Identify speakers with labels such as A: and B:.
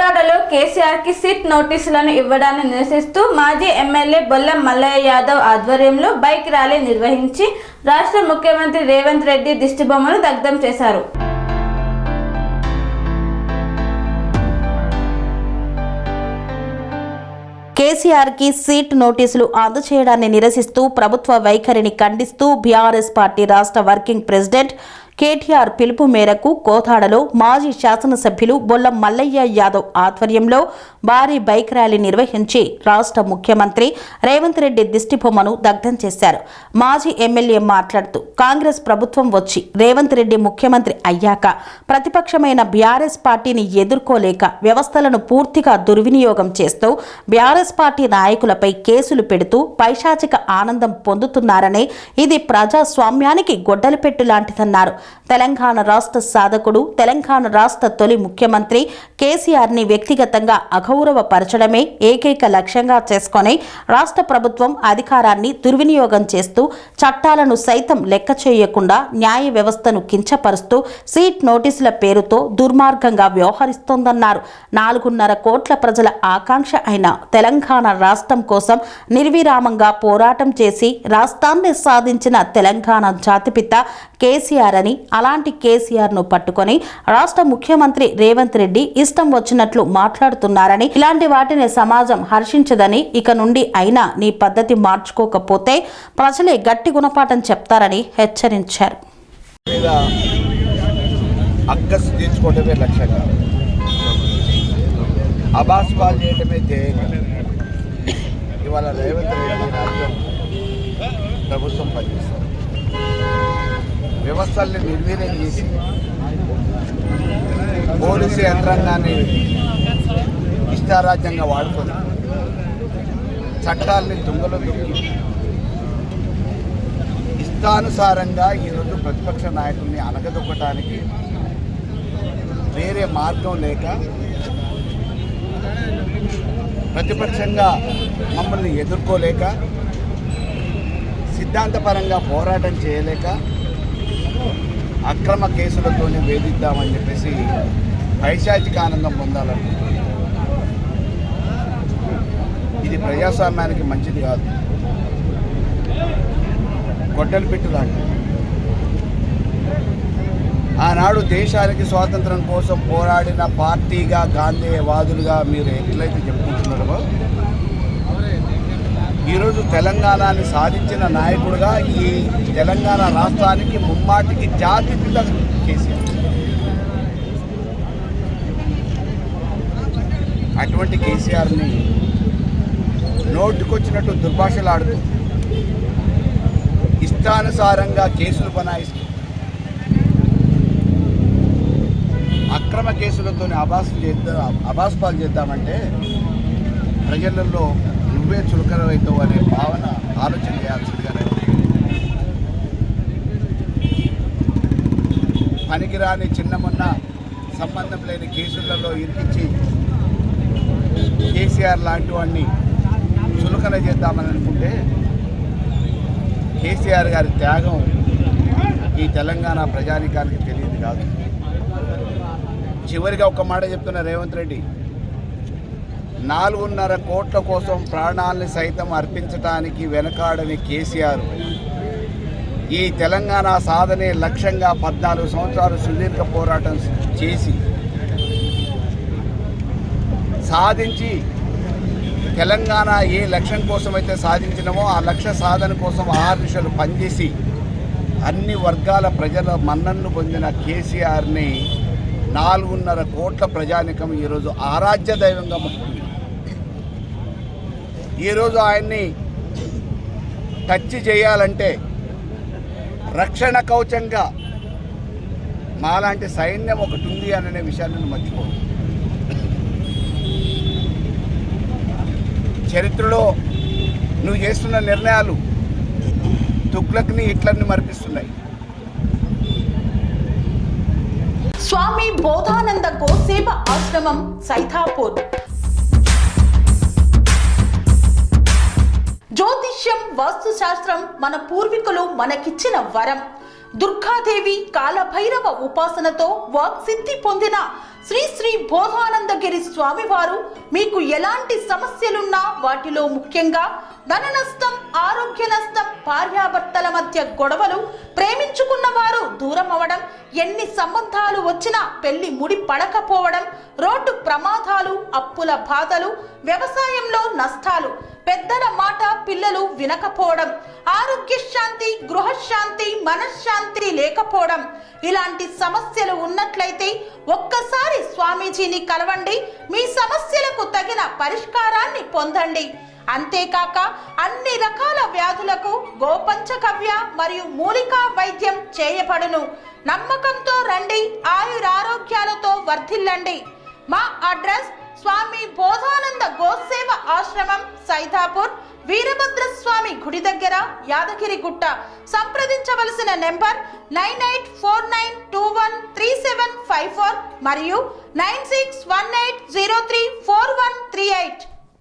A: కోదాడలో కేసీఆర్కి సిట్ నోటీసులను ఇవ్వడాన్ని నిరసిస్తూ మాజీ ఎమ్మెల్యే బొల్లం మల్లయ్య యాదవ్ ఆధ్వర్యంలో బైక్ ర్యాలీ నిర్వహించి రాష్ట్ర ముఖ్యమంత్రి రేవంత్ రెడ్డి దిష్టిబొమ్మను దగ్ధం చేశారు.
B: కేసీఆర్కి సీట్ నోటీసులు అందజేయడాన్ని నిరసిస్తూ ప్రభుత్వ వైఖరిని ఖండిస్తూ బీఆర్ఎస్ పార్టీ రాష్ట్ర వర్కింగ్ ప్రెసిడెంట్ కేటీఆర్ పిలుపు మేరకు కోదాడలో మాజీ శాసనసభ్యులు బొల్లం మల్లయ్య యాదవ్ ఆధ్వర్యంలో భారీ బైక్ ర్యాలీ నిర్వహించి రాష్ట్ర ముఖ్యమంత్రి రేవంత్ రెడ్డి దిష్టిబొమ్మను దగ్ధం చేశారు. మాజీ ఎమ్మెల్యే మాట్లాడుతూ కాంగ్రెస్ ప్రభుత్వం వచ్చి రేవంత్ రెడ్డి ముఖ్యమంత్రి అయ్యాక ప్రతిపక్షమైన బీఆర్ఎస్ పార్టీని ఎదుర్కోలేక వ్యవస్థలను పూర్తిగా దుర్వినియోగం చేస్తూ బీఆర్ఎస్ పార్టీ నాయకులపై కేసులు పెడుతూ పైశాచిక ఆనందం పొందుతున్నారని, ఇది ప్రజాస్వామ్యానికి గొడ్డలి పెట్టు లాంటిదన్నారు. తెలంగాణ రాష్ట్ర సాధకుడు, తెలంగాణ రాష్ట్ర తొలి ముఖ్యమంత్రి కేసీఆర్ని వ్యక్తిగతంగా అగౌరవపరచడమే ఏకైక లక్ష్యంగా చేసుకొని రాష్ట్ర ప్రభుత్వం అధికారాన్ని దుర్వినియోగం చేస్తూ చట్టాలను సైతం లెక్క చేయకుండా న్యాయ వ్యవస్థను కించపరుస్తూ సీట్ నోటీసుల పేరుతో దుర్మార్గంగా వ్యవహరిస్తోందన్నారు. 4.5 కోట్ల ప్రజల ఆకాంక్ష అయిన తెలంగాణ రాష్ట్రం కోసం నిర్విరామంగా పోరాటం చేసి రాష్ట్రాన్ని సాధించిన తెలంగాణ జాతిపిత కేసీఆర్ అని, అలాంటి కేసీఆర్ను పట్టుకొని రాష్ట్ర ముఖ్యమంత్రి రేవంత్ రెడ్డి ఇష్టం వచ్చినట్లు మాట్లాడుతున్నారని, ఇలాంటి వాటిని సమాజం హర్షించదని, ఇక నుండి అయినా నీ పద్ధతి మార్చుకోకపోతే ప్రజలే గట్టి గుణపాఠం చెప్తారని హెచ్చరించారు.
C: ఇవాళ రేవంత్ రెడ్డి రాజ్యం ప్రభుత్వం పనిచేస్తారు. వ్యవస్థల్ని నిర్వీర్యం చేసి పోలీసు యంత్రాంగాన్ని ఇష్టారాజ్యంగా వాడుకొని చట్టాలని తుంగలో దొరికి ఇష్టానుసారంగా ఈరోజు ప్రతిపక్ష నాయకుల్ని అనగదొక్కడానికి వేరే మార్గం లేక ప్రతిపక్షంగా మమ్మల్ని ఎదుర్కోలేక సిద్ధాంతపరంగా పోరాటం చేయలేక అక్రమ కేసులతోనే వేధిద్దామని చెప్పేసి పైశాచిక ఆనందం పొందాలనుకుంటున్నారు. ఇది ప్రజాస్వామ్యానికి మంచిది కాదు, గొడ్డలి పెట్టు లాంటిది. ఆనాడు దేశానికి స్వాతంత్రం కోసం పోరాడిన పార్టీగా గాంధీవాదులుగా మీరు ఎట్లయితే చెప్పుకుంటున్నారో, ఈరోజు తెలంగాణని సాధించిన నాయకుడుగా ఈ తెలంగాణ రాష్ట్రానికి ముమ్మాటికి జాతిపిత కేసీఆర్. అటువంటి కేసీఆర్ని నోటుకొచ్చినట్టు దుర్భాషలాడుతూ ఇష్టానుసారంగా కేసులు బనాయిస్తూ అక్రమ కేసులతో అబాస్పాలు చేద్దామంటే ప్రజలలో నువ్వే చులకనవుతావు అనే భావన ఆలోచన చేయాల్సిందిగానే. పనికిరాని చిన్నమున్న సంబంధం లేని కేసులలో ఇరికించి కేసీఆర్ లాంటి వాడిని చులకన చేద్దామని అనుకుంటే కేసీఆర్ గారి త్యాగం ఈ తెలంగాణ ప్రజానికానికి తెలియదు కాదు. చివరిగా ఒక్క మాట చెప్తున్న రేవంత్ రెడ్డి, 4.5 కోట్ల కోసం ప్రాణాలని సైతం అర్పించడానికి వెనకాడని కేసీఆర్ ఈ తెలంగాణ సాధనే లక్ష్యంగా 14 సంవత్సరాలు సుదీర్ఘ పోరాటం చేసి సాధించి తెలంగాణ ఏ లక్ష్యం కోసమైతే సాధించినామో ఆ లక్ష్య సాధన కోసం ఆర్నిశలు పనిచేసి అన్ని వర్గాల ప్రజల మన్ననలు పొందిన కేసీఆర్ని 4.5 కోట్ల ప్రజానికం ఈరోజు ఆరాధ్య దైవంగా మొక్కుతుంది. ఈరోజు ఆయన్ని టచ్ చేయాలంటే రక్షణ కవచంగా మాలాంటి సైన్యం ఒకటి ఉంది అనే విషయాన్ని మర్చిపోదు. చరిత్రలో నువ్వు చేస్తున్న నిర్ణయాలు తుగ్లక్ని హిట్లర్ని మరిపిస్తున్నాయి.
B: స్వామి బోధానంద గోసేవ ఆశ్రమం సైతాపూర్. జ్యోతిష్యం, వాస్తుశాస్త్రం మన పూర్వీకులు మనకిచ్చిన వరం. దుర్గాదేవి కాలభైరవ ఉపాసనతో వాక్సిద్ధి పొందిన శ్రీ శ్రీ బోధానందగిరి స్వామివారు మీకు ఎలాంటి సమస్యలున్నా వాటిలో ముఖ్యంగా ధన నష్టం, ఆరోగ్య నష్టం, భార్యాభర్తల మధ్య గొడవలు, ప్రేమించుకున్న వారు దూరం అవడం, ఎన్ని సంబంధాలు వచ్చినా పెళ్లి ముడి పడకపోవడం, రోడ్డు ప్రమాదాలు, అప్పుల బాధలు, వ్యవసాయంలో నష్టాలు, పెద్దల మాట పిల్లలు వినకపోవడం, ఆరోగ్య శాంతి, గృహశాంతి, మనశ్శాంతి లేకపోవడం, ఇలాంటి సమస్యలు ఉన్నట్లయితే ఒక్కసారి స్వామీజీని కలవండి. మీ సమస్యలకు తగిన పరిష్కారాన్ని పొందండి. అంతేకాక అన్ని రకాల వ్యాధులకు గోపంచకవ్య మరియు మూలికా వైద్యం చేయబడును. నమ్మకంతో రండి, ఆయురారోగ్యాలతో వర్ధిల్లండి. మా అడ్రస్ స్వామి బోధానంద గోసేవ ఆశ్రమం, సైదాపూర్, వీరభద్రస్వామి గుడి దగ్గర, యాదగిరిగుట్ట. సంప్రదించవలసిన నెంబర్ 9849213754 మరియు 961803